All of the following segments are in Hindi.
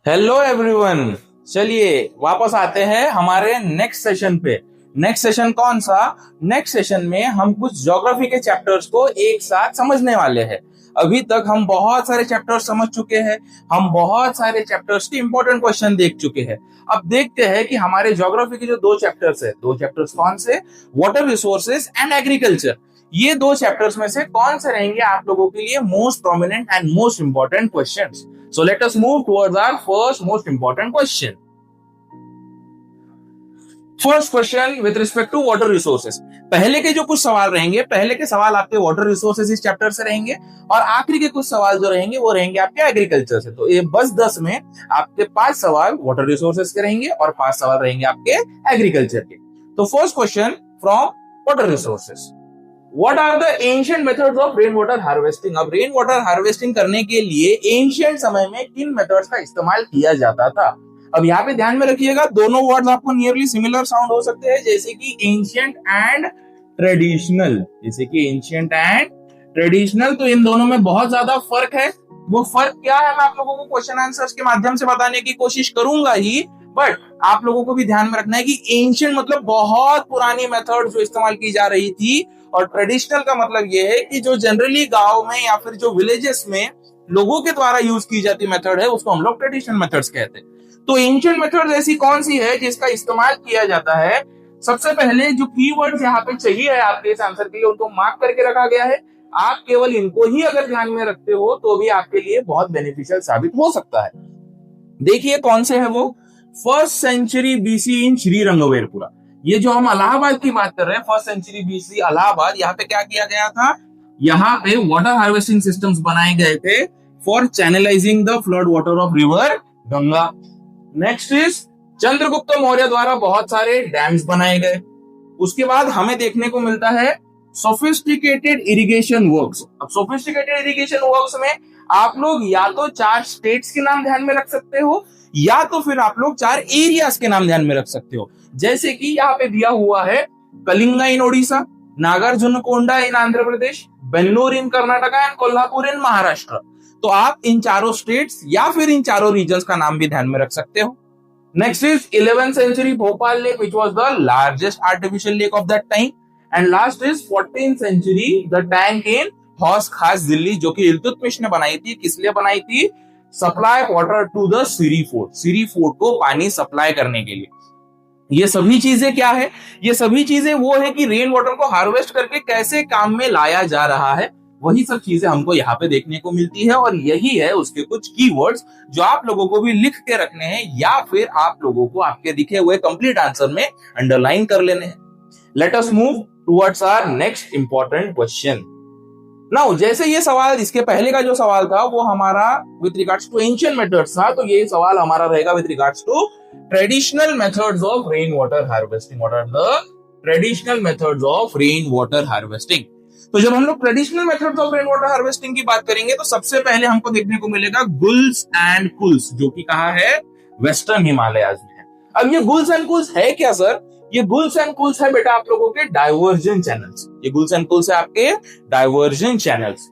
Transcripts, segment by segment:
Hello everyone. चलिए वापस आते हैं हमारे नेक्स्ट सेशन पे। नेक्स्ट सेशन कौन सा? नेक्स्ट सेशन में हम कुछ ज्योग्राफी के चैप्टर्स को एक साथ समझने वाले हैं। अभी तक हम बहुत सारे चैप्टर्स समझ चुके हैं, हम बहुत सारे चैप्टर्स के इंपॉर्टेंट क्वेश्चन देख चुके हैं। अब देखते हैं कि हमारे ज्योग्राफी के जो दो चैप्टर्स है, दो चैप्टर्स कौन से? Water resources and agriculture. ये दो चैप्टर्स में से कौन से रहेंगे आप लोगों के लिए most prominent and most important questions? So let us move towards our first most important question. First question with respect to water resources. पहले के जो कुछ सवाल रहेंगे, पहले के सवाल आपके वाटर रिसोर्सेज इस चैप्टर से रहेंगे और आखिरी के कुछ सवाल जो रहेंगे वो रहेंगे आपके एग्रीकल्चर से। तो ये बस 10 में आपके 5 सवाल वाटर रिसोर्सेज के रहेंगे और 5 सवाल रहेंगे आपके एग्रीकल्चर के। तो first question from water resources, What are the ancient methods of rainwater harvesting? अब रेन वाटर हार्वेस्टिंग करने के लिए एंशियंट समय में किन मेथड्स का इस्तेमाल किया जाता था? अब यहाँ पे ध्यान में रखिएगा, दोनों वर्ड्स आपको नियरली सिमिलर साउंड हो सकते हैं, जैसे कि एंशियंट एंड ट्रेडिशनल। जैसे कि एंशियंट एंड ट्रेडिशनल, तो इन दोनों में बहुत ज्यादा फर्क है। वो फर्क क्या है मैं आप लोगों को क्वेश्चन आंसर्स के माध्यम से बताने की कोशिश करूंगा ही, बट आप लोगों को भी ध्यान में रखना है कि एंशियंट मतलब बहुत पुरानी मेथड जो इस्तेमाल की जा रही थी, और ट्रेडिशनल का मतलब ये है कि जो जनरली गांव में या फिर जो विलेजेस में लोगों के द्वारा यूज की जाती मेथड है उसको हम लोग ट्रेडिशनल मेथड्स कहते हैं। तो एंशियंट मेथड्स ऐसी कौन सी है जिसका इस्तेमाल किया जाता है? सबसे पहले जो कीवर्ड्स यहाँ पे चाहिए है आपके इस आंसर के लिए, उनको मार्क करके रखा गया है। आप केवल इनको ही अगर ध्यान में रखते हो तो भी आपके लिए बहुत बेनिफिशियल साबित हो सकता है। देखिए कौन से है वो। फर्स्ट सेंचुरी बीसी इन श्रीरंगवेरपुरा। ये जो हम इलाहाबाद की बात कर रहे हैं, फर्स्ट सेंचुरी बीसी इलाहाबाद, यहाँ पे क्या किया गया था? यहाँ पे वाटर हार्वेस्टिंग सिस्टम्स बनाए गए थे for channelising the flood water of river Ganga. Next is Chandragupta Maurya द्वारा बहुत सारे डैम्स बनाए गए। उसके बाद हमें देखने को मिलता है सोफिस्टिकेटेड इरिगेशन वर्क्स। अब सोफिस्टिकेटेड इरिगेशन वर्क्स में आप लोग या तो 4 स्टेट्स के नाम ध्यान में रख सकते हो या तो फिर आप लोग 4 एरियाज के नाम ध्यान में रख सकते हो। जैसे कि यहाँ पे दिया हुआ है कलिंगा इन ओडिशा, नागार्जुनकोंडा इन आंध्र प्रदेश, बेंगलोर इन कर्नाटका एंड कोल्हापुर इन महाराष्ट्र। तो आप इन चारों स्टेट्स या फिर इन चारों रीजन्स का नाम भी ध्यान में रख सकते हो। Next is 11th century Bhopal lake which was the largest artificial lake of that time. And last is 14th century the tank in Hauz Khas Delhi, जो कि इल्तुतमिश ने बनाई थी। किस लिए बनाई थी? Supply water to the Siri Fort, Siri Fort को पानी सप्लाई करने के लिए। ये सभी चीजें क्या है? ये सभी चीजें वो है कि रेन वाटर को हार्वेस्ट करके कैसे काम में लाया जा रहा है, वही सब चीजें हमको यहाँ पे देखने को मिलती है। और यही है उसके कुछ कीवर्ड्स जो आप लोगों को भी लिख के रखने हैं या फिर आप लोगों को आपके दिखे हुए कंप्लीट आंसर में अंडरलाइन कर लेने हैं। Let us move towards our next important question. Now जैसे ये सवाल, इसके पहले का जो सवाल था वो हमारा with regards to ancient methods था, तो ये सवाल हमारा रहेगा with regards to traditional methods of rain water harvesting. What are the traditional methods of rain water harvesting? तो जब हम लोग traditional methods of rain water harvesting की बात करेंगे तो सबसे पहले हमको देखने को मिलेगा गुल्स एंड कुल्स, जो कि कहाँ है? वेस्टर्न हिमालयाज में है। अब ये गुल्स एंड कुल्स है क्या सर? ये गुल्स एंड कुल्स है बेटा आप लोगों के डाइवर्जन चैनल्स। ये गुल्स एंड कुल्स है आपके डाइवर्जन चैनल्स।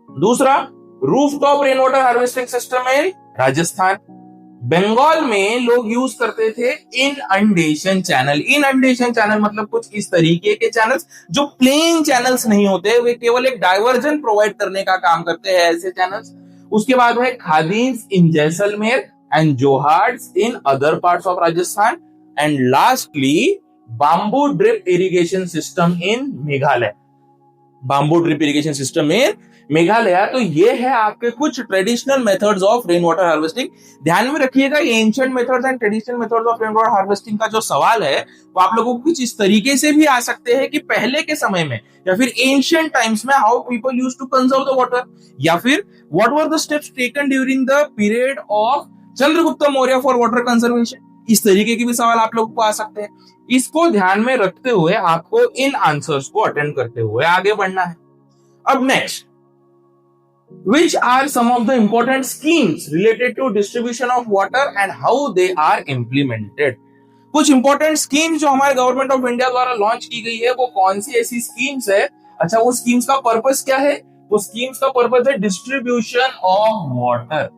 दूसरा, rooftop rain water harvesting system है राजस्थान। बंगाल में लोग यूज करते थे इनअंडेशन चैनल। इनअंडेशन चैनल मतलब कुछ इस तरीके के चैनल्स जो प्लेन चैनल्स नहीं होते, वे केवल एक डाइवर्जन प्रोवाइड करने का काम करते हैं, ऐसे चैनल्स। उसके बाद है khadins in Jaisalmer and johads in other parts of Rajasthan. And lastly bamboo drip irrigation system in Meghalaya. Bamboo drip irrigation system in Meghalaya. तो ये है आपके कुछ traditional methods of rain water harvesting. ध्यान में रखिएगा ये ancient methods and traditional methods of rain water harvesting का जो सवाल है वो आप लोगों को कुछ इस तरीके से भी आ सकते हैं कि पहले के समय में या फिर एंशिएंट टाइम्स में how people used to conserve the water, या फिर what were the steps taken during the period of Chandragupta Maurya for water conservation. इस तरीके के भी सवाल आप लोगों को आ सकते हैं। इसको ध्यान में रखते हुए आपको इन आंसर्स को अटेंड करते हुए आगे बढ़ना है। अब next, which are some of the important schemes related to distribution of water and how they are implemented? कुछ इंपॉर्टेंट स्कीम्स जो हमारे गवर्नमेंट ऑफ इंडिया द्वारा लॉन्च की गई है वो कौन सी ऐसी स्कीम्स है? अच्छा, वो स्कीम्स का पर्पस क्या है? वो स्कीम्स का पर्पस है डिस्ट्रीब्यूशन ऑफ वाटर।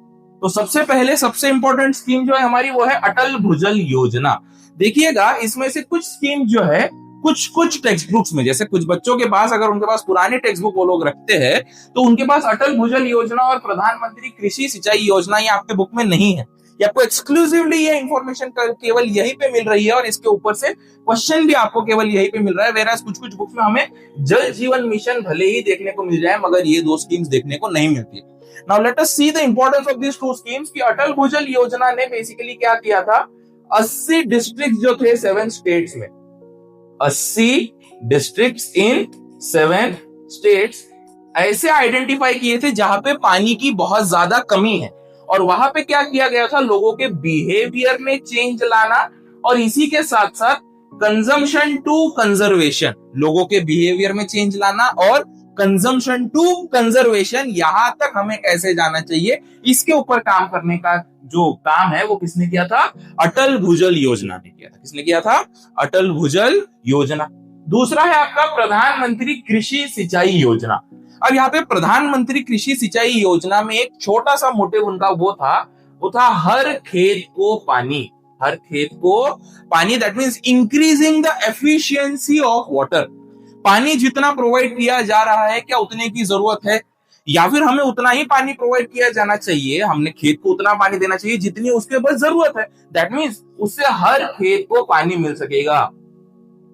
तो सबसे पहले सबसे इंपॉर्टेंट स्कीम जो है हमारी वो है अटल भूजल योजना। देखिएगा इसमें से कुछ स्कीम जो है कुछ कुछ टेक्स्ट बुक्स में, जैसे कुछ बच्चों के पास अगर उनके पास पुरानी टेक्स्ट बुक वो लोग रखते हैं तो उनके पास अटल भूजल योजना और प्रधानमंत्री कृषि सिंचाई योजना ये आपके बुक में नहीं है। ये आपको एक्सक्लूसिवली ये इंफॉर्मेशन केवल यहीं पे मिल रही है और इसके ऊपर से क्वेश्चन भी आपको केवल यहीं पे मिल रहा है। वेराज कुछ कुछ बुक्स में हमें जल जीवन मिशन भले ही देखने को मिल जाए मगर ये दो स्कीम्स देखने को नहीं मिलती। Now let us see the importance of this to schemes. की अटल भूजल योजना ने बेसिकली क्या किया था, 80 डिस्ट्रिक्ट जो थे 7 स्टेट्स में, 80 डिस्ट्रिक्ट्स इन 7 स्टेट्स ऐसे आइडेंटिफाई किए थे जहां पे पानी की बहुत ज्यादा कमी है और वहां पे क्या किया गया था, लोगों के बिहेवियर में चेंज लाना और इसी के साथ साथ कंजम्पशन टू कंजर्वेशन, लोगों के बिहेवियर में चेंज लाना और कंजम्पशन टू कंजर्वेशन, यहां तक हमें कैसे जाना चाहिए इसके ऊपर काम करने का जो काम है वो किसने किया था, अटल भूजल योजना ने किया था। किसने किया था, अटल भूजल योजना। दूसरा है आपका प्रधानमंत्री कृषि सिंचाई योजना। अब यहाँ पे प्रधानमंत्री कृषि सिंचाई योजना में एक छोटा सा मोटिव उनका वो था हर खेत को पानी, हर खेत को पानी, that means increasing the efficiency of water. पानी जितना प्रोवाइड किया जा रहा है क्या उतने की जरूरत है या फिर हमें उतना ही पानी प्रोवाइड किया जाना चाहिए, हमने खेत को उतना पानी देना चाहिए जितनी उसके बस जरूरत है, दैट मींस उससे हर खेत को पानी मिल सकेगा।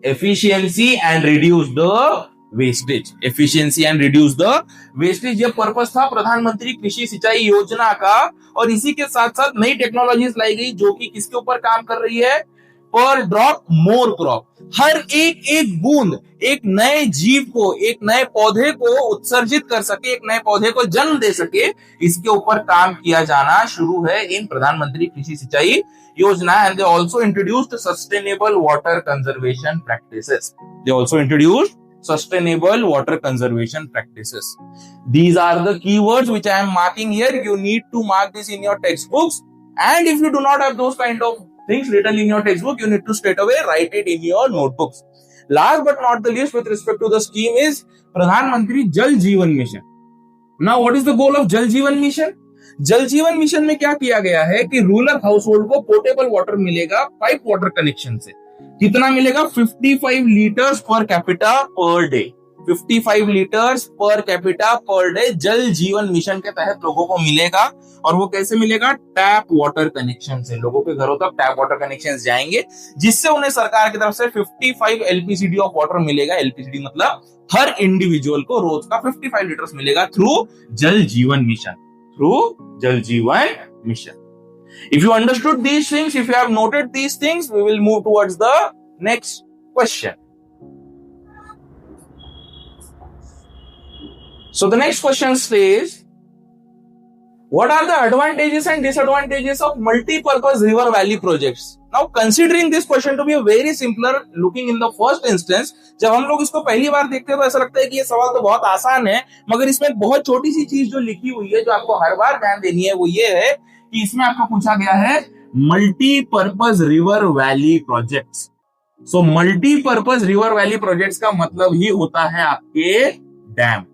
Efficiency and reduce the wastage, efficiency and reduce the wastage, ये पर्पस था प्रधानमंत्री कृषि सिंचाई योजना का। और इसी के साथ साथ नई टेक्नोलॉजीज लाई गई जो कि किसके ऊपर काम कर रही है, पर ड्रॉप मोर क्रॉप, हर एक एक बूंद एक नए जीव को, एक नए पौधे को उत्सर्जित कर सके, एक नए पौधे को जन्म दे सके, इसके ऊपर काम किया जाना शुरू है इन प्रधानमंत्री कृषि सिंचाई योजना। And they also introduced sustainable water conservation practices, they also introduced sustainable water conservation practices. These are the keywords which I am marking here. You need to mark this in your textbooks, and if you do not have those kind of things written in your textbook, you need to straight away write it in your notebooks. Last but not the least with respect to the scheme is Pradhan Mantri Jal Jeevan Mission. Now what is the goal of Jal Jeevan Mission? जल जीवन मिशन में क्या किया गया है कि रूरल हाउसहोल्ड को पोर्टेबल वाटर मिलेगा पाइप वाटर कनेक्शन से। कितना मिलेगा, 55 litres per capita per day, 55 litres per capita per day जल जीवन मिशन के तहत लोगों को मिलेगा। और वो कैसे मिलेगा, टैप वाटर कनेक्शन से, लोगों के घरों तक टैप वाटर कनेक्शन जाएंगे जिससे उन्हें सरकार की तरफ से 55 एलपीसीडी ऑफ वाटर मिलेगा। एलपीसीडी मतलब हर इंडिविजुअल को रोज का 55 लीटर्स मिलेगा थ्रू जल जीवन मिशन, थ्रू जल जीवन mission. If you understood these things, if you have noted these things, we will move towards the next question. So the next question says, what are the advantages and disadvantages of multi-purpose river valley projects? Now considering this question to be a very simpler looking in the first instance, जब हम लोग इसको पहली बार देखते हैं तो ऐसा लगता है कि ये सवाल तो बहुत आसान है, मगर इसमें एक बहुत छोटी सी चीज जो लिखी हुई है जो आपको हर बार ध्यान देनी है वो ये है कि इसमें आपको पूछा गया है मल्टीपर्पज रिवर वैली प्रोजेक्ट्स। सो मल्टीपर्पज रिवर वैली प्रोजेक्ट्स का मतलब ही होता है आपके डैम,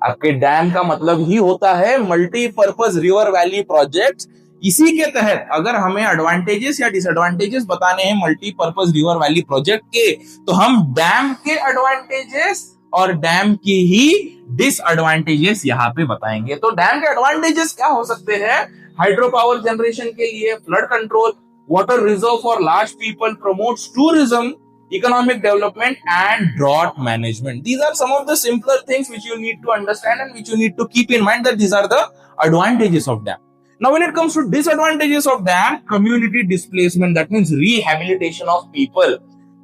आपके डैम का मतलब ही होता है मल्टीपर्पज रिवर वैली प्रोजेक्ट्स। इसी के तहत अगर हमें एडवांटेजेस या डिसएडवांटेजेस बताने हैं मल्टीपर्पज रिवर वैली प्रोजेक्ट के, तो हम डैम के एडवांटेजेस और डैम की ही डिसएडवांटेजेस यहाँ पे बताएंगे। तो डैम के एडवांटेजेस क्या हो सकते हैं, हाइड्रो पावर जनरेशन के लिए, flood control, water reserve for large people, promotes tourism, economic development and drought management. These are some of the simpler things which you need to understand and which you need to keep in mind that these are the advantages of dam. Now when it comes to disadvantages of dam, community displacement, that means rehabilitation of people.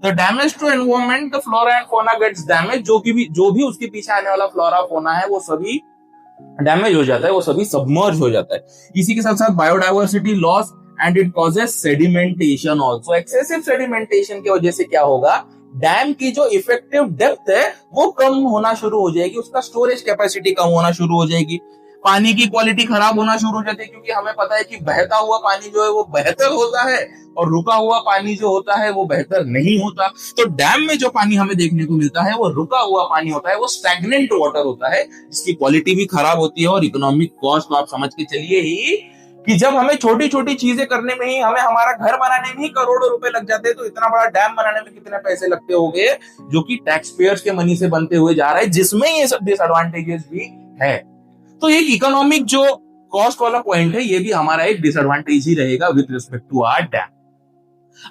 The damage to environment, the flora and fauna gets damaged, जो भी उसके पीछे आने वाला फ्लोरा फोना है वो सभी डैमेज हो जाता है, वो सभी सबमर्ज हो जाता है। इसी के साथ साथ biodiversity loss and it causes sedimentation also. Excessive sedimentation की वजह से क्या होगा, डैम की जो इफेक्टिव डेप्थ है वो कम होना शुरू हो जाएगी, उसका स्टोरेज कैपेसिटी कम होना शुरू हो जाएगी। पानी की क्वालिटी खराब होना शुरू हो जाती है, क्योंकि हमें पता है कि बहता हुआ पानी जो है वो बेहतर होता है और रुका हुआ पानी जो होता है वो बेहतर नहीं होता। तो डैम में जो पानी हमें देखने को मिलता है वो रुका हुआ पानी होता है, वो स्टैग्नेंट वाटर होता है, जिसकी क्वालिटी भी खराब होती है और इकोनॉमिक कॉस्ट तो आप समझ के चलिए ही कि जब हमें छोटी छोटी चीजें करने में ही, हमें हमारा घर बनाने में ही करोड़ों रुपए लग जाते हैं, तो इतना बड़ा डैम बनाने में कितने पैसे लगते होंगे, जो कि टैक्स पेयर्स के मनी से बनते हुए जा रहा है, जिसमें ये सब डिसएडवांटेजेस भी है। तो एक इकोनॉमिक जो कॉस्ट वाला पॉइंट है, ये भी हमारा एक डिसएडवांटेज ही रहेगा with respect to our dam.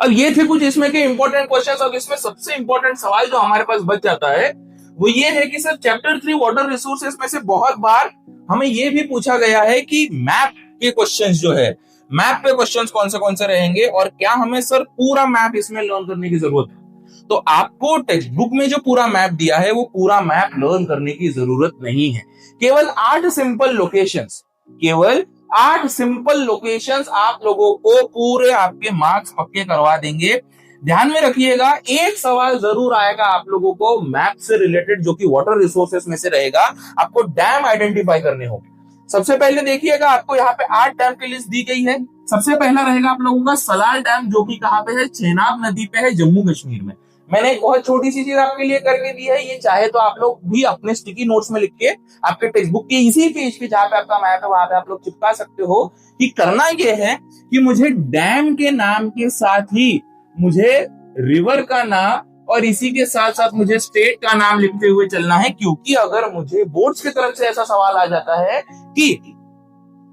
अब ये थे कुछ इसमें के इंपॉर्टेंट क्वेश्चंस। और इसमें सबसे इंपॉर्टेंट सवाल जो हमारे पास बच जाता है वो ये है कि सर चैप्टर 3 वाटर रिसोर्सेज में से बहुत बार हमें ये भी पूछा गया है कि मैप के क्वेश्चंस जो है, मैप पे क्वेश्चंस कौन से रहेंगे और क्या हमें सर पूरा मैप इसमें लर्न करने की जरूरत है। तो आपको टेक्स्ट बुक में जो पूरा मैप दिया है वो पूरा मैप लर्न करने की जरूरत नहीं है। केवल 8 सिंपल लोकेशंस, केवल 8 सिंपल लोकेशंस आप लोगों को पूरे आपके मार्क्स पक्के करवा देंगे। ध्यान में रखिएगा, एक सवाल जरूर आएगा आप लोगों को मैप से रिलेटेड, जो कि वाटर रिसोर्सेस में से रहेगा। आपको डैम आइडेंटिफाई करने होंगे। सबसे पहले देखिएगा, आपको यहाँ पे 8 डैम की लिस्ट दी गई है। सबसे पहला रहेगा आप लोगों का सलाल डैम, जो कि कहाँ पे है, चेनाब नदी पे है, जम्मू कश्मीर में। मैंने एक बहुत छोटी सी चीज आपके लिए करके दी है, ये चाहे तो आप लोग भी अपने स्टिकी नोट्स में लिख के आपके टेक्स्ट बुक के इसी पेज पे जहां पे आपका मैप है वहां पे आप लोग चिपका सकते हो कि करना ये है कि मुझे डैम के नाम के साथ ही मुझे रिवर का नाम और इसी के साथ साथ मुझे स्टेट का नाम लिखते हुए चलना है। क्योंकि अगर मुझे बोर्ड्स की तरफ से ऐसा सवाल आ जाता है कि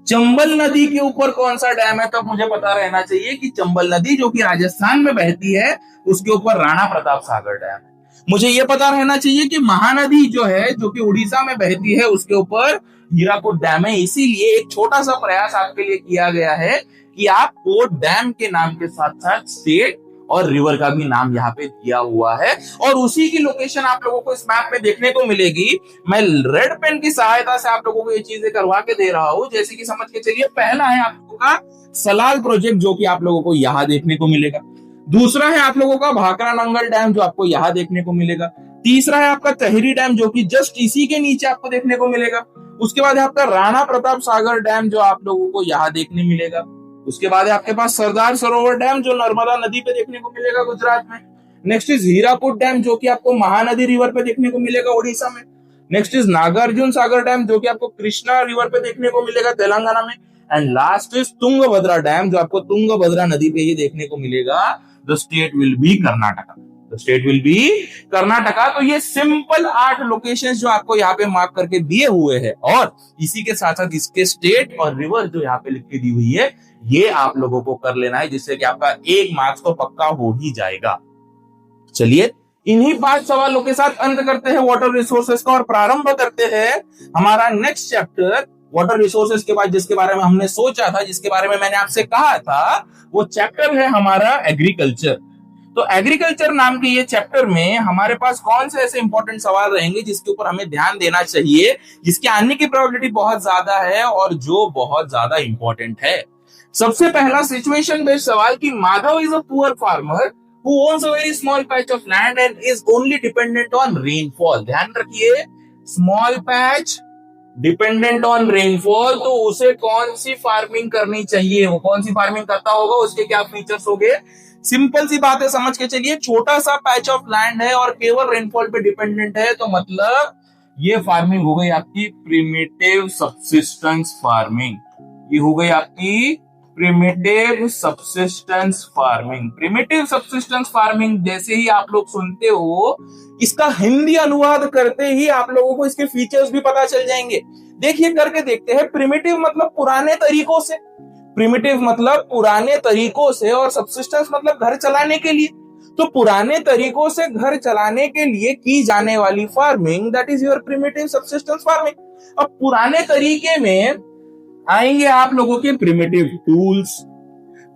चंबल नदी के ऊपर कौन सा डैम है, तब मुझे पता रहना चाहिए कि चंबल नदी जो कि राजस्थान में बहती है उसके ऊपर राणा प्रताप सागर डैम है। मुझे यह पता रहना चाहिए कि महानदी जो है, जो कि उड़ीसा में बहती है, उसके ऊपर हीराकुद डैम है। इसीलिए एक छोटा सा प्रयास आपके लिए किया गया है कि आपको डैम के नाम के साथ साथ स्टेट और रिवर का भी नाम यहाँ पे दिया हुआ है और उसी की लोकेशन आप लोगों को इस मैप में देखने को मिलेगी। मैं रेड पेन की सहायता से आप लोगों को ये चीजें करवा के दे रहा हूं, जैसे कि समझ के चलिए। पहला है आप लोगों का सलाल प्रोजेक्ट, जो कि आप लोगों को यहाँ देखने को मिलेगा। दूसरा है आप लोगों का भाखड़ा नंगल डैम, जो आपको यहाँ देखने को मिलेगा। तीसरा है आपका तहरी डैम, जो कि जस्ट इसी के नीचे आपको देखने को मिलेगा। उसके बाद है आपका राणा प्रताप सागर डैम, जो आप लोगों को यहाँ देखने मिलेगा। उसके बाद है आपके पास सरदार सरोवर डैम, जो नर्मदा नदी पे देखने को मिलेगा गुजरात में। नेक्स्ट इज हीराकुद डैम, जो कि आपको महानदी रिवर पे देखने को मिलेगा उड़ीसा में। Next is Nagarjuna Sagar dam, जो कि आपको कृष्णा रिवर पे देखने को मिलेगा तेलंगाना में। And last is Tungabhadra dam, जो आपको तुंगभद्रा नदी पे ही देखने को मिलेगा। The state will be Karnataka, the state will be Karnataka. तो ये सिंपल 8 लोकेशंस जो आपको यहाँ पे मार्क करके दिए हुए हैं और इसी के साथ साथ इसके स्टेट और रिवर जो यहाँ पे लिख के दी हुई है, ये आप लोगों को कर लेना है, जिससे कि आपका 1 मार्क्स तो पक्का हो ही जाएगा। चलिए, इन्हीं 5 सवालों के साथ अंत करते हैं वाटर रिसोर्सेज का और प्रारंभ करते हैं हमारा नेक्स्ट चैप्टर वाटर रिसोर्सेज के बाद, जिसके बारे में हमने सोचा था, जिसके बारे में मैंने आपसे कहा था, वो चैप्टर है हमारा एग्रीकल्चर। तो एग्रीकल्चर नाम के ये चैप्टर में हमारे पास कौन से ऐसे इंपॉर्टेंट सवाल रहेंगे जिसके ऊपर हमें ध्यान देना चाहिए, जिसके आने की प्रोबेबिलिटी बहुत ज्यादा है और जो बहुत ज्यादा इंपॉर्टेंट है। सबसे पहला सिचुएशन बेस्ड सवाल कि Madhav is a poor farmer who owns a very small patch of land and is only dependent on rainfall। ध्यान रखिए, small patch dependent on rainfall, तो उसे कौन सी फार्मिंग करनी चाहिए, वो कौन सी फार्मिंग करता होगा, उसके क्या फीचर्स होंगे। सिंपल सी बात है, समझ के चलिए। छोटा सा पैच ऑफ लैंड है और केवल रेनफॉल पे डिपेंडेंट है, तो मतलब ये फार्मिंग हो गई आपकी प्रिमिटिव सबसिस्टेंस फार्मिंग। ये हो गई आपकी primitive subsistence farming. Primitive subsistence farming जैसे ही आप लोग सुनते हो, इसका हिंदी अनुवाद करते ही आप लोगों को इसके फीचर्स भी पता चल जाएंगे। देखिए, करके देखते हैं। प्रिमिटिव मतलब पुराने तरीकों से, प्रिमिटिव मतलब पुराने तरीकों से, और सबसिस्टेंस मतलब घर चलाने के लिए। तो पुराने तरीकों से घर चलाने के लिए की जाने वाली farming, that is your primitive subsistence farming. अब पुराने तरीके में आएंगे आप लोगों के प्रिमिटिव टूल्स।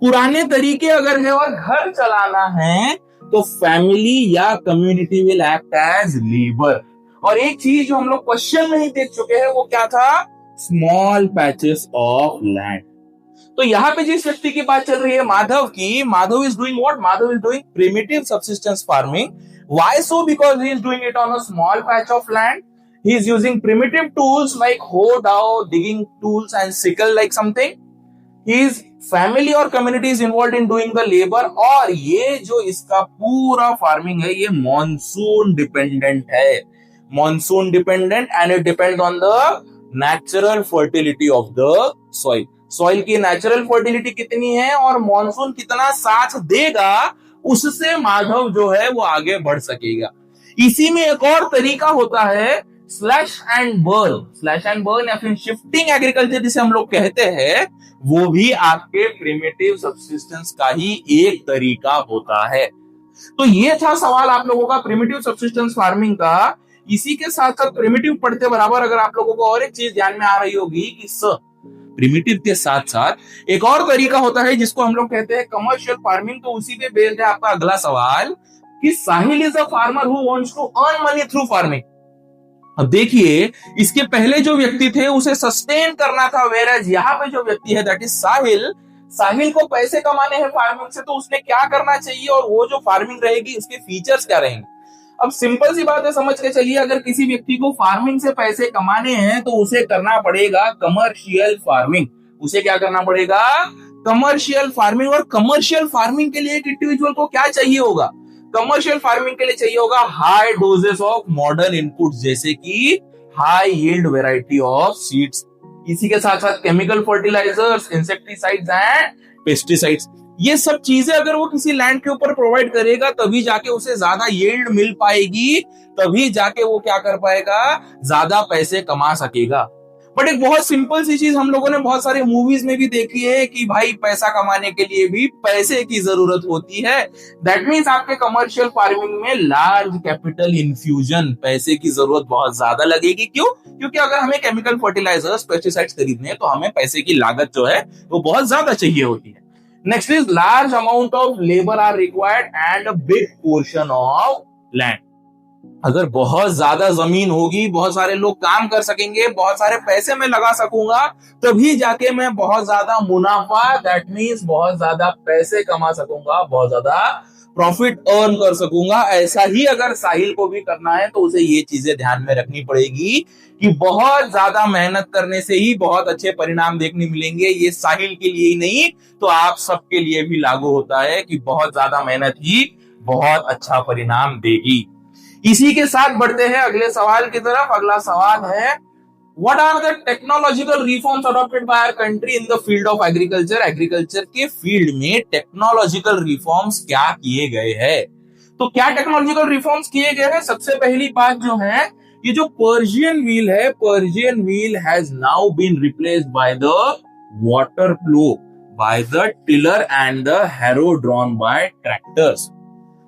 पुराने तरीके अगर है और घर चलाना है, तो फैमिली या community will act as labour. और एक चीज जो हम लोग क्वेश्चन में ही देख चुके हैं, वो क्या था, स्मॉल पैचेस ऑफ लैंड। तो यहाँ पे जिस व्यक्ति की बात चल रही है माधव की, Madhav is doing what, Madhav is doing primitive subsistence farming. Why so? Because he is doing it on a small patch of land. He is using primitive tools like hoe, dao, digging tools and sickle like something. His family और community is involved in doing the labor. और ये जो इसका पूरा फार्मिंग है ये मॉनसून डिपेंडेंट है, monsoon dependent, and it depend on the natural fertility of the soil. Soil की नेचुरल फर्टिलिटी कितनी है और मॉनसून कितना साथ देगा, उससे माधव जो है वो आगे बढ़ सकेगा. इसी में एक और तरीका होता है slash and burn. Slash and burn या फिर शिफ्टिंग एग्रीकल्चर जिसे हम लोग कहते हैं, वो भी आपके प्रिमिटिव सब्सिस्टेंस का ही एक तरीका होता है. तो ये था सवाल आप लोगों का प्रिमिटिव सब्सिस्टेंस फार्मिंग का. इसी के साथ साथ प्रिमिटिव पढ़ते बराबर अगर आप लोगों को और एक चीज ध्यान में आ रही होगी कि प्रिमिटिव के साथ साथ एक और तरीका होता है जिसको हम लोग कहते हैं कमर्शियल फार्मिंग. तो उसी पे बेस्ड है आपका अगला सवाल कि Sahil is a farmer who wants to earn money through farming. अब देखिए, इसके पहले जो व्यक्ति थे उसे सस्टेन करना था, वेराज यहाँ पे जो व्यक्ति है दैट इज साहिल, साहिल को पैसे कमाने हैं फार्मिंग से, तो उसने क्या करना चाहिए और वो जो फार्मिंग रहेगी उसके फीचर्स क्या रहेंगे. अब सिंपल सी बात है, समझ के चलिए, अगर किसी व्यक्ति को फार्मिंग से पैसे कमाने हैं तो उसे करना पड़ेगा कमर्शियल फार्मिंग. उसे क्या करना पड़ेगा? Commercial farming. और कमर्शियल फार्मिंग के लिए एक इंडिविजुअल को क्या चाहिए होगा? कमर्शियल फार्मिंग के लिए चाहिए होगा high doses of modern inputs, जैसे कि high yield variety of seeds. इसी के साथ साथ chemical fertilisers, insecticides and pesticides. ये सब चीजें अगर वो किसी लैंड के ऊपर प्रोवाइड करेगा तभी जाके उसे ज्यादा यील्ड मिल पाएगी, तभी जाके वो क्या कर पाएगा, ज्यादा पैसे कमा सकेगा. बट एक बहुत सिंपल सी चीज हम लोगों ने बहुत सारे मूवीज में भी देखी है कि भाई पैसा कमाने के लिए भी पैसे की जरूरत होती है. दैट मीन्स आपके कमर्शियल फार्मिंग में लार्ज कैपिटल इन्फ्यूजन, पैसे की जरूरत बहुत ज्यादा लगेगी. क्यों? क्योंकि अगर हमें केमिकल फर्टिलाइजर्स, पेस्टिसाइड्स खरीदने हैं तो हमें पैसे की लागत जो है वो बहुत ज्यादा चाहिए होती है. Next is large amount of labour are required and a big portion of land. अगर बहुत ज्यादा जमीन होगी, बहुत सारे लोग काम कर सकेंगे, बहुत सारे पैसे मैं लगा सकूंगा, तभी जाके मैं बहुत ज्यादा मुनाफा, दैट मीन्स बहुत ज्यादा पैसे कमा सकूंगा, बहुत ज्यादा प्रॉफिट अर्न कर सकूंगा. ऐसा ही अगर साहिल को भी करना है तो उसे ये चीजें ध्यान में रखनी पड़ेगी कि बहुत ज्यादा मेहनत करने से ही बहुत अच्छे परिणाम देखने मिलेंगे. ये साहिल के लिए ही नहीं, तो आप सबके लिए भी लागू होता है कि बहुत ज्यादा मेहनत ही बहुत अच्छा परिणाम देगी. इसी के साथ बढ़ते हैं अगले सवाल की तरफ. अगला सवाल है, what are the technological reforms adopted by our country in the field of agriculture. Agriculture के फील्ड में टेक्नोलॉजिकल रिफॉर्म्स क्या किए गए हैं. तो क्या टेक्नोलॉजिकल रिफॉर्म्स किए गए हैं? सबसे पहली बात जो है, ये जो पर्शियन व्हील है, Persian wheel has now been replaced by the water plough, by the tiller and the harrow drawn by tractors.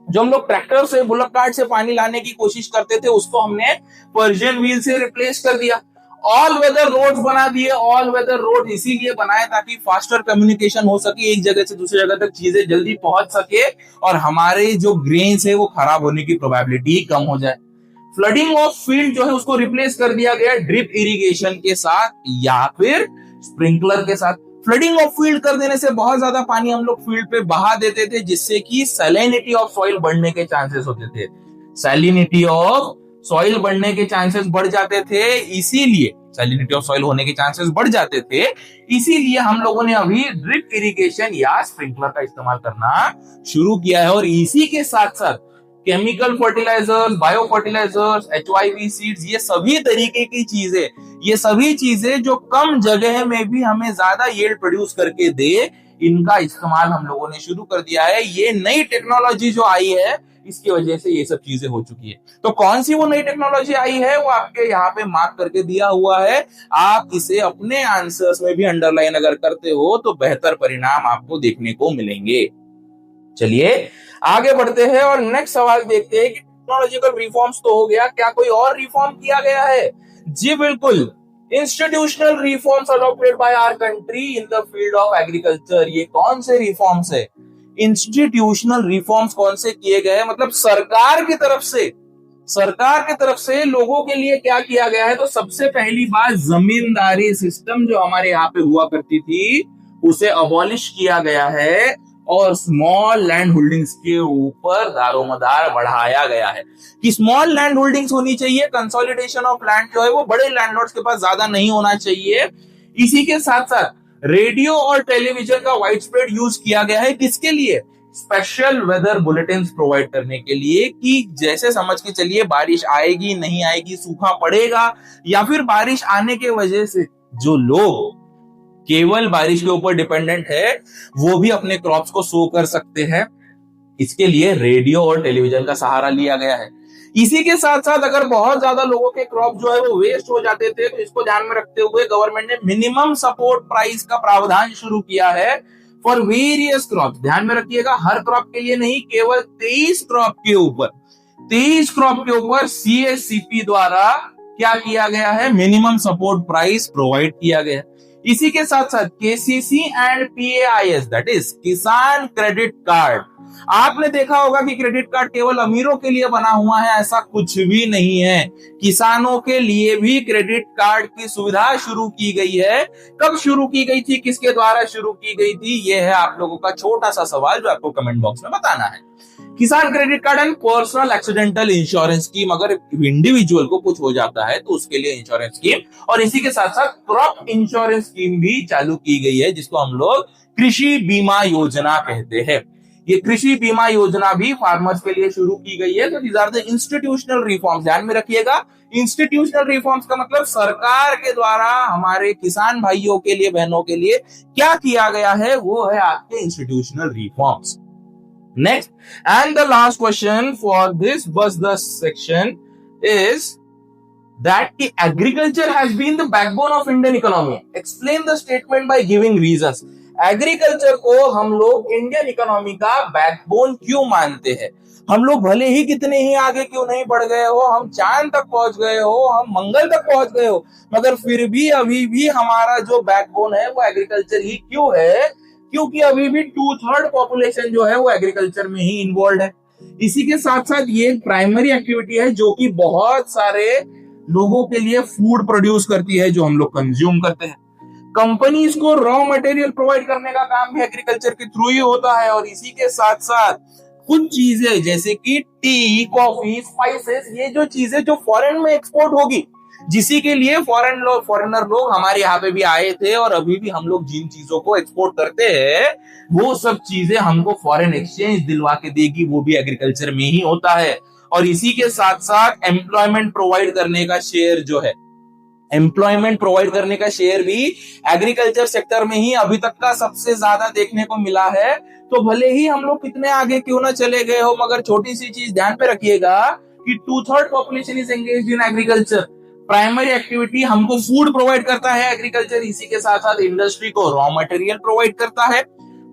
जो हम लोग ट्रैक्टर से, बुलक कार्ट से पानी लाने की कोशिश करते थे, उसको हमने पर्शियन व्हील से रिप्लेस कर दिया. ऑल वेदर रोड्स बना दिए. ऑल वेदर रोड इसीलिए बनाए ताकि फास्टर कम्युनिकेशन हो सके, एक जगह से दूसरी जगह तक चीजें जल्दी पहुंच सके और हमारे जो ग्रेन्स है वो खराब होने की प्रोबेबिलिटी कम हो जाए. फ्लडिंग ऑफ फील्ड जो है उसको रिप्लेस कर दिया गया ड्रिप इरिगेशन के साथ या फिर स्प्रिंकलर के साथ. फ्लडिंग ऑफ फील्ड कर देने से बहुत ज्यादा पानी हम लोग फील्ड पे बहा देते थे, जिससे कि सैलिनिटी ऑफ सॉइल बढ़ने के चांसेस होते थे. सैलिनिटी ऑफ सॉइल बढ़ने के चांसेस बढ़ जाते थे, इसीलिए सैलिनिटी ऑफ सॉइल होने के चांसेस बढ़ जाते थे, इसीलिए हम लोगों ने अभी ड्रिप इरिगेशन या स्प्रिंकलर का इस्तेमाल करना शुरू किया है. और इसी के साथ साथ chemical fertilisers, bio fertilisers, HYV seeds, ये सभी तरीके की चीजें, ये सभी चीजें जो कम जगह में भी हमें ज्यादा यील्ड प्रोड्यूस करके दे, इनका इस्तेमाल हम लोगों ने शुरू कर दिया है. ये नई टेक्नोलॉजी जो आई है, इसकी वजह से ये सब चीजें हो चुकी है. तो कौन सी वो नई टेक्नोलॉजी आई है, वो आपके यहाँ पे मार्क करके दिया हुआ है. आप इसे अपने आंसर्स में भी अंडरलाइन अगर करते हो तो बेहतर परिणाम आपको देखने को मिलेंगे. चलिए आगे बढ़ते हैं और नेक्स्ट सवाल देखते हैं कि टेक्नोलॉजिकल रिफॉर्म्स तो हो गया, क्या कोई और रिफॉर्म किया गया है? जी बिल्कुल, institutional reforms adopted by our country in the field of agriculture. ये कौन से रिफॉर्म्स है? इंस्टीट्यूशनल रिफॉर्म्स कौन से किए गए? मतलब सरकार की तरफ से लोगों के लिए क्या किया गया है? तो सबसे पहली बात, जमींदारी सिस्टम जो हमारे यहाँ पे हुआ करती थी उसे अबॉलिश किया गया है और स्मॉल लैंड होल्डिंग्स के ऊपर दारोमदार बढ़ाया गया है कि स्मॉल लैंड होल्डिंग्स होनी चाहिए, कंसोलिडेशन ऑफ लैंड जो है वो बड़े लैंडलॉर्ड्स के पास ज्यादा नहीं होना चाहिए। इसी के साथ साथ रेडियो और टेलीविजन का वाइड स्प्रेड यूज किया गया है, किसके लिए? स्पेशल वेदर बुलेटिन प्रोवाइड करने के लिए, कि जैसे समझ के चलिए बारिश आएगी नहीं आएगी, सूखा पड़ेगा, या फिर बारिश आने के वजह से जो लोग केवल बारिश के ऊपर डिपेंडेंट है वो भी अपने क्रॉप्स को सो कर सकते हैं। इसके लिए रेडियो और टेलीविजन का सहारा लिया गया है। इसी के साथ साथ अगर बहुत ज्यादा लोगों के क्रॉप जो है वो वेस्ट हो जाते थे, तो इसको ध्यान में रखते हुए गवर्नमेंट ने मिनिमम सपोर्ट प्राइस का प्रावधान शुरू किया है फॉर वेरियस क्रॉप। ध्यान में रखिएगा, हर क्रॉप के लिए नहीं, केवल 23 क्रॉप के ऊपर, 23 क्रॉप के ऊपर CSCP द्वारा क्या किया गया है? मिनिमम सपोर्ट प्राइस प्रोवाइड किया गया है। इसी के साथ साथ KCC and PAIS, that is किसान क्रेडिट कार्ड। आपने देखा होगा कि क्रेडिट कार्ड केवल अमीरों के लिए बना हुआ है, ऐसा कुछ भी नहीं है। किसानों के लिए भी क्रेडिट कार्ड की सुविधा शुरू की गई है। कब शुरू की गई थी, किसके द्वारा शुरू की गई थी, ये है आप लोगों का छोटा सा सवाल जो आपको कमेंट बॉक्स में बताना है। किसान credit card and personal accidental insurance scheme, अगर इंडिविजुअल को कुछ हो जाता है तो उसके लिए इंश्योरेंस स्कीम, और इसी के साथ साथ क्रॉप इंश्योरेंस स्कीम भी चालू की गई है, जिसको हम लोग कृषि बीमा योजना कहते हैं। ये कृषि बीमा योजना भी फार्मर्स के लिए शुरू की गई है। तो these are the institutional reforms. ध्यान में रखिएगा, इंस्टीट्यूशनल रिफॉर्म्स का मतलब सरकार के द्वारा हमारे किसान भाइयों के लिए, बहनों के लिए क्या किया गया है, वो है आपके institutional reforms. Next and the last question for this bus thus section is that the agriculture has been the backbone of Indian economy. Explain the statement by giving reasons. Agriculture को हम लोग इंडियन इकोनॉमी का बैकबोन क्यों मानते हैं? हम लोग भले ही कितने ही आगे क्यों नहीं बढ़ गए हो, हम चांद तक पहुंच गए हो, हम मंगल तक पहुंच गए हो, मगर फिर भी अभी भी हमारा जो बैकबोन है वो एग्रीकल्चर ही क्यों है? क्योंकि अभी भी 2/3 पॉपुलेशन जो है वो एग्रीकल्चर में ही इन्वॉल्व है। इसी के साथ साथ ये प्राइमरी एक्टिविटी है जो कि बहुत सारे लोगों के लिए फूड प्रोड्यूस करती है, जो हम लोग कंज्यूम करते हैं। कंपनीज को रॉ मटेरियल प्रोवाइड करने का काम भी एग्रीकल्चर के थ्रू ही होता है। और इसी के साथ साथ कुछ चीजें जैसे कि टी, कॉफी, स्पाइसेस, ये जो चीजें जो फॉरेन में एक्सपोर्ट होगी, जिसी के लिए फॉरेनर लोग हमारे यहाँ पे भी आए थे, और अभी भी हम लोग जिन चीजों को एक्सपोर्ट करते हैं वो सब चीजें हमको फॉरेन एक्सचेंज दिलवा के देगी, वो भी एग्रीकल्चर में ही होता है। और इसी के साथ साथ एम्प्लॉयमेंट प्रोवाइड करने का शेयर जो है, एम्प्लॉयमेंट प्रोवाइड करने का शेयर भी एग्रीकल्चर सेक्टर में ही अभी तक का सबसे ज्यादा देखने को मिला है। तो भले ही हम लोग कितने आगे क्यों ना चले गए हो, मगर छोटी सी चीज ध्यान पे रखिएगा कि 2/3 population is engaged in agriculture. Primary activity हमको फूड प्रोवाइड करता है एग्रीकल्चर, इसी के साथ साथ इंडस्ट्री को रॉ मटेरियल प्रोवाइड करता है,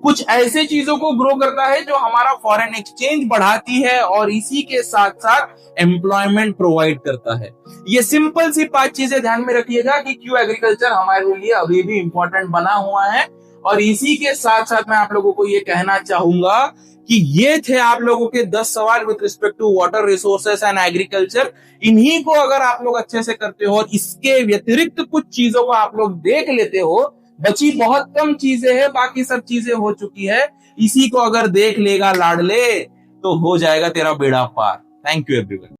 कुछ ऐसे चीजों को ग्रो करता है जो हमारा फॉरेन एक्सचेंज बढ़ाती है, और इसी के साथ साथ एम्प्लॉयमेंट प्रोवाइड करता है। ये सिंपल सी 5 चीजें ध्यान में रखिएगा कि क्यों एग्रीकल्चर हमारे लिए अभी भी इंपॉर्टेंट बना हुआ है। और इसी के साथ साथ मैं आप लोगों को ये कहना चाहूंगा कि ये थे आप लोगों के 10 सवाल with respect to water resources and agriculture. इन्हीं को अगर आप लोग अच्छे से करते हो और इसके व्यतिरिक्त कुछ चीजों को आप लोग देख लेते हो, बची बहुत कम चीजें हैं, बाकी सब चीजें हो चुकी है, इसी को अगर देख लेगा लाडले तो हो जाएगा तेरा बेड़ा पार। Thank you everyone.